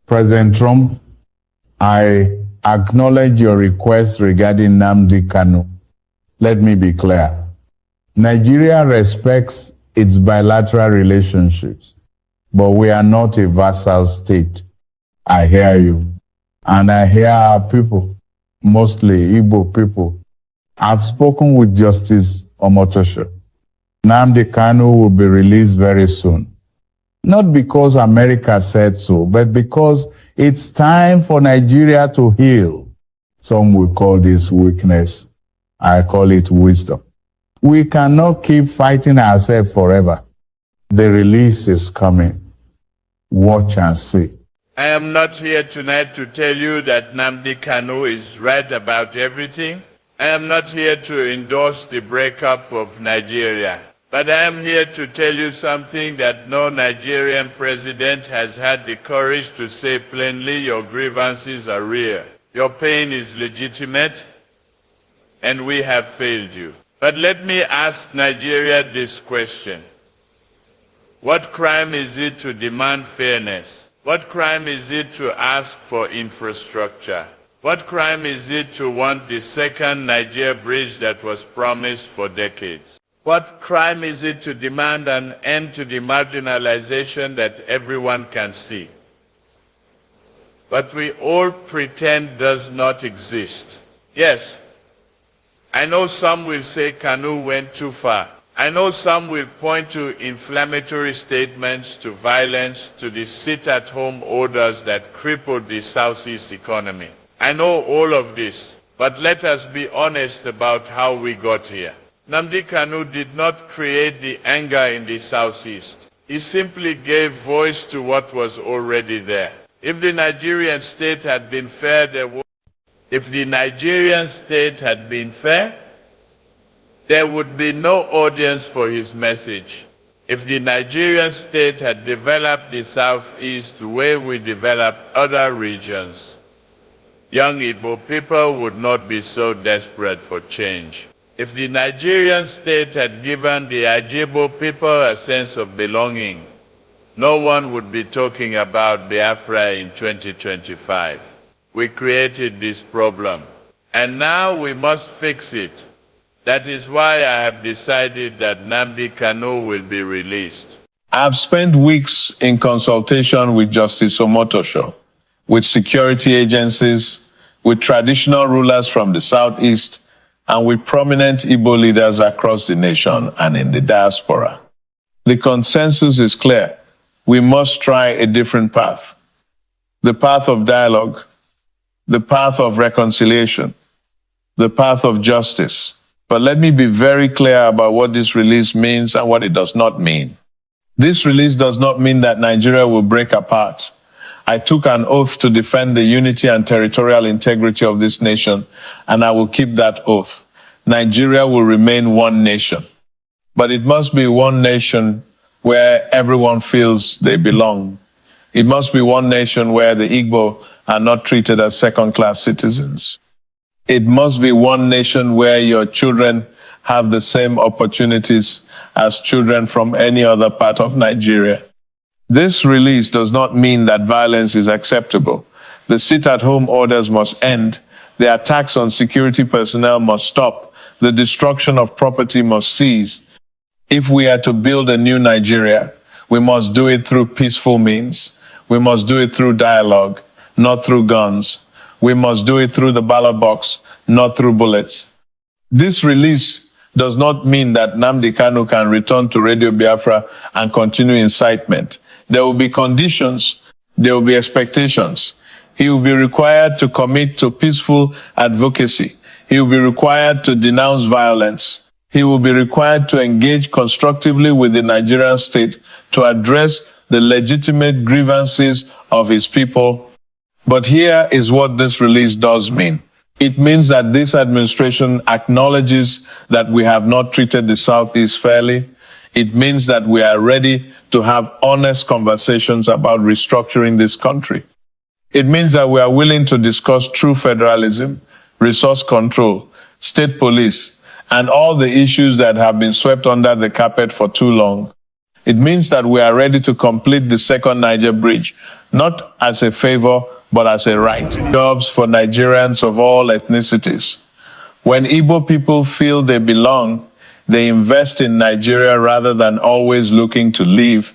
President Trump, I acknowledge your request regarding Nnamdi Kanu. Let me be clear. Nigeria respects its bilateral relationships, but we are not a vassal state. I hear you. And I hear our people, mostly Igbo people. I've spoken with Justice Omotosho. Nnamdi Kanu will be released very soon. Not because America said so, but because it's time for Nigeria to heal. Some will call this weakness. I call it wisdom. We cannot keep fighting ourselves forever. The release is coming. Watch and see. I am not here tonight to tell you that Nnamdi Kanu is right about everything. I am not here to endorse the breakup of Nigeria. But I am here to tell you something that no Nigerian president has had the courage to say plainly: your grievances are real. Your pain is legitimate, and we have failed you. But let me ask Nigeria this question. What crime is it to demand fairness? What crime is it to ask for infrastructure? What crime is it to want the second Niger bridge that was promised for decades? What crime is it to demand an end to the marginalization that everyone can see? But we all pretend does not exist. Yes, I know some will say Kanu went too far. I know some will point to inflammatory statements, to violence, to the sit-at-home orders that crippled the Southeast economy. I know all of this, but let us be honest about how we got here. Nnamdi Kanu did not create the anger in the Southeast. He simply gave voice to what was already there. If the Nigerian state had been fair, there would be no audience for his message. If the Nigerian state had developed the Southeast the way we develop other regions, young Igbo people would not be so desperate for change. If the Nigerian state had given the Ajebo people a sense of belonging, no one would be talking about Biafra in 2025. We created this problem, and now we must fix it. That is why I have decided that Nnamdi Kanu will be released. I've spent weeks in consultation with Justice Omotosho, with security agencies, with traditional rulers from the Southeast, and with prominent Igbo leaders across the nation and in the diaspora. The consensus is clear. We must try a different path. The path of dialogue, the path of reconciliation, the path of justice. But let me be very clear about what this release means and what it does not mean. This release does not mean that Nigeria will break apart. I took an oath to defend the unity and territorial integrity of this nation, and I will keep that oath. Nigeria will remain one nation. But it must be one nation where everyone feels they belong. It must be one nation where the Igbo are not treated as second-class citizens. It must be one nation where your children have the same opportunities as children from any other part of Nigeria. This release does not mean that violence is acceptable. The sit-at-home orders must end. The attacks on security personnel must stop. The destruction of property must cease. If we are to build a new Nigeria, we must do it through peaceful means. We must do it through dialogue, not through guns. We must do it through the ballot box, not through bullets. This release does not mean that Nnamdi Kanu can return to Radio Biafra and continue incitement. There will be conditions, there will be expectations. He will be required to commit to peaceful advocacy. He will be required to denounce violence. He will be required to engage constructively with the Nigerian state to address the legitimate grievances of his people. But here is what this release does mean. It means that this administration acknowledges that we have not treated the Southeast fairly. It means that we are ready to have honest conversations about restructuring this country. It means that we are willing to discuss true federalism, resource control, state police, and all the issues that have been swept under the carpet for too long. It means that we are ready to complete the second Niger bridge, not as a favor, but as a right. Jobs for Nigerians of all ethnicities. When Igbo people feel they belong, they invest in Nigeria rather than always looking to leave.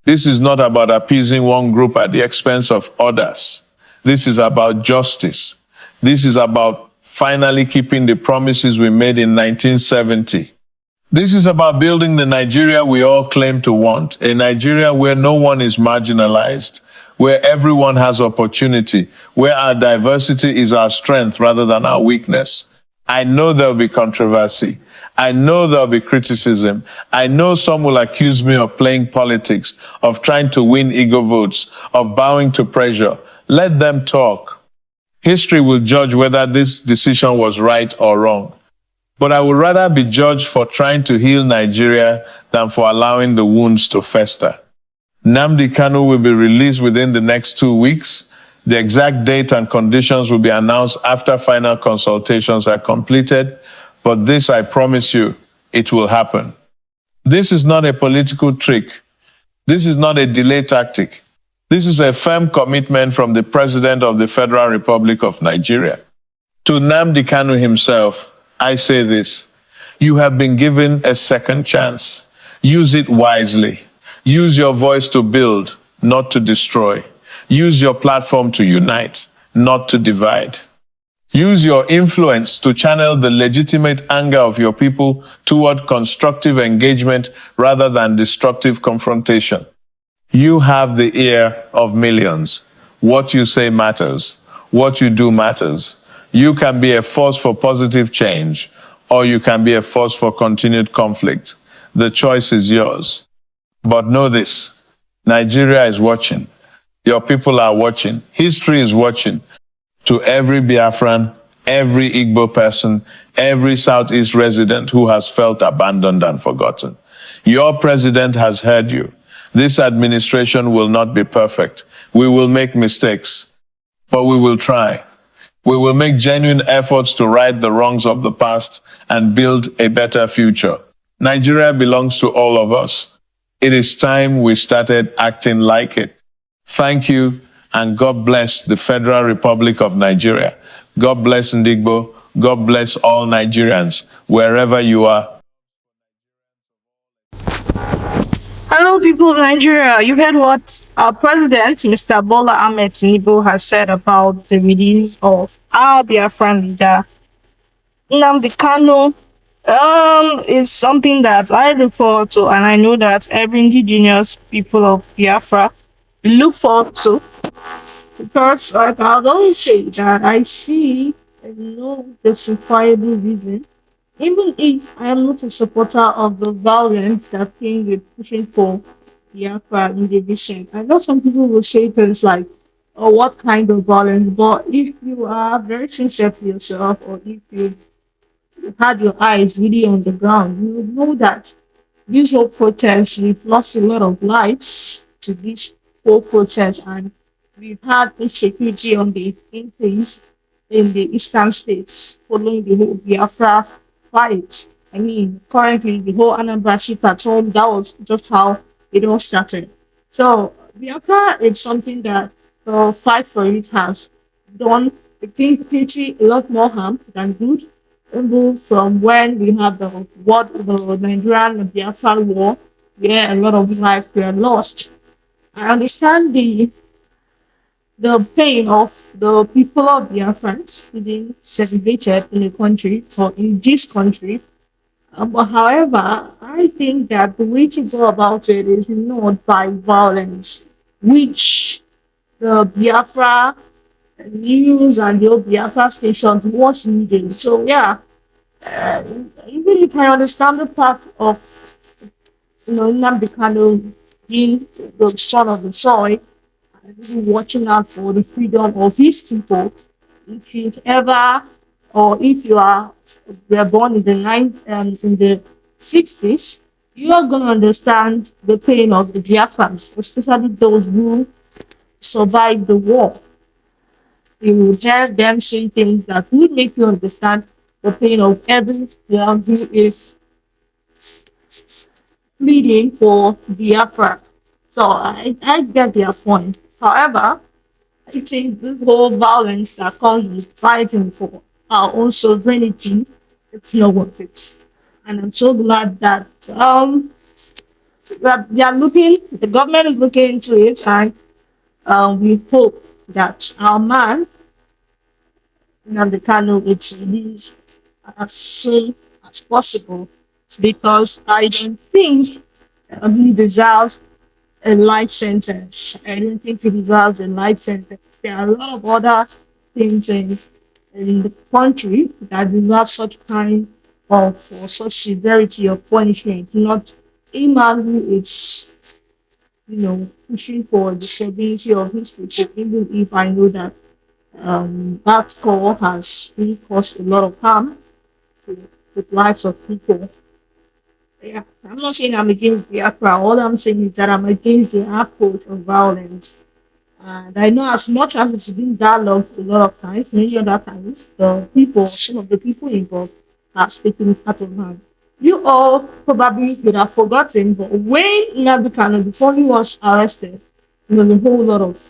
This is not about appeasing one group at the expense of others. This is about justice. This is about finally keeping the promises we made in 1970. This is about building the Nigeria we all claim to want, a Nigeria where no one is marginalized, where everyone has opportunity, where our diversity is our strength rather than our weakness. I know there'll be controversy. I know there'll be criticism. I know some will accuse me of playing politics, of trying to win ego votes, of bowing to pressure. Let them talk. History will judge whether this decision was right or wrong. But I would rather be judged for trying to heal Nigeria than for allowing the wounds to fester. Nnamdi Kanu will be released within the next 2 weeks. The exact date and conditions will be announced after final consultations are completed. But this, I promise you, it will happen. This is not a political trick. This is not a delay tactic. This is a firm commitment from the President of the Federal Republic of Nigeria. To Nnamdi Kanu himself, I say this: you have been given a second chance. Use it wisely. Use your voice to build, not to destroy. Use your platform to unite, not to divide. Use your influence to channel the legitimate anger of your people toward constructive engagement rather than destructive confrontation. You have the ear of millions. What you say matters. What you do matters. You can be a force for positive change, or you can be a force for continued conflict. The choice is yours. But know this: Nigeria is watching. Your people are watching. History is watching. To every Biafran, every Igbo person, every Southeast resident who has felt abandoned and forgotten, your president has heard you. This administration will not be perfect. We will make mistakes, but we will try. We will make genuine efforts to right the wrongs of the past and build a better future. Nigeria belongs to all of us. It is time we started acting like it. Thank you, and God bless the Federal Republic of Nigeria. God bless Ndigbo. God bless all Nigerians, wherever you are. Hello, people of Nigeria. You heard what our president, Mr. Bola Ahmed Tinubu, has said about the release of our Biafran leader, Nnamdi Kanu. It's something that I look forward to, and I know that every indigenous people of Biafra look forward to, because, like I've always say, that I see no justifiable reason, even if I am not a supporter of the violence that came with pushing for Biafra in the recent. I know some people will say things like, oh, what kind of violence? But if you are very sincere to yourself, or if you had your eyes really on the ground, you would know that this whole protest, we've lost a lot of lives to this whole protest, and we've had insecurity on the increase in the eastern states following the whole Biafra fight. I mean, currently the whole Anambra ship at home, that was just how it all started. So Biafra is something that the fight for it has done, I think, pretty a lot more harm than good. Remove from when we had the Nigerian Biafra war, where a lot of lives were lost. I understand the pain of the people of Biafrans being segregated in a country, or in this country. But however, I think that the way to go about it is not by violence, which the Biafra news and the Biafra stations was needing. So yeah, uh, even if I understand the part of Nnamdi Kanu being the son of the soil, really watching out for the freedom of his people. If you've ever, or if you are were born in the in the 60s, you are gonna understand the pain of the Biafrans, especially those who survived the war. You will hear them say things that will make you understand the pain of everyone who is pleading for Biafra. So I get their point. However, I think this whole violence that comes with fighting for our own sovereignty, it's not worth it. And I'm so glad that they are looking, the government is looking into it, and we hope that our man, Nnamdi Kanu, is released as soon as possible because I don't think he deserves a life sentence. I don't think he deserves a life sentence. There are a lot of other things in the country that deserve such kind of or such severity of punishment, not a man who is, pushing for the stability of his people, even if I know that that call has really caused a lot of harm to the lives of people. Yeah, I'm not saying I'm against Biafra. All I'm saying is that I'm against the approach of violence. And I know as much as it's been dialogued a lot of times, many other times, the people, some of the people involved are speaking it out of hand. You all probably would have forgotten, but when Nnamdi Kanu, before he was arrested, a whole lot of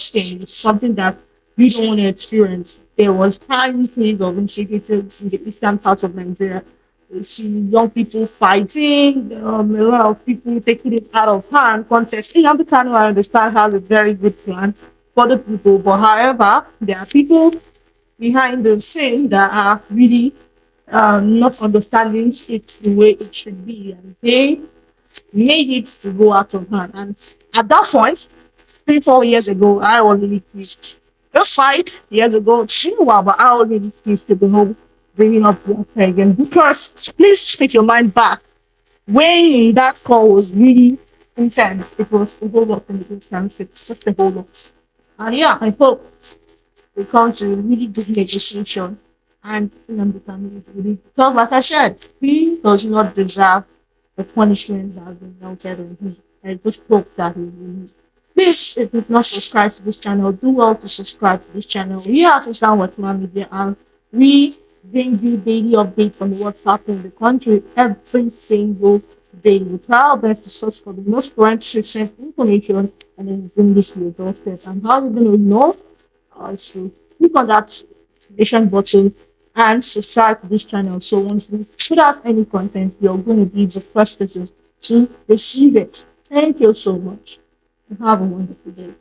things, something that you don't want to experience. There was high increase of insecurity in the eastern part of Nigeria. You see young people fighting, a lot of people taking it out of hand, contest. Nnamdi Kanu, I understand, has a very good plan for the people, but however, there are people behind the scene that are really not understanding it the way it should be, and they made it to go out of hand. And at that point, 3, 4 years ago, I was really pissed. Just 5 years ago, it's been a while, but I was really pissed to the whole bringing up the affair again. Because please take your mind back. When that call was really intense, it was a whole lot in the instance, it's just a whole lot. And yeah, I hope it comes to a really good negotiation and Nnamdi really, because like I said, he does not deserve the punishment that has been mounted on him. I just hope that he released. Please, if you've not subscribed to this channel, do well to subscribe to this channel. We are to Sound with Man Media, and we bring you daily updates on what's happening in the country every single day. We try our best to search for the most current recent information and then bring this to your doorstep. And how are you going to know? So click on that notification button and subscribe to this channel. So once we put out any content, you're going to be the first person to receive it. Thank you so much. And have a wonderful day.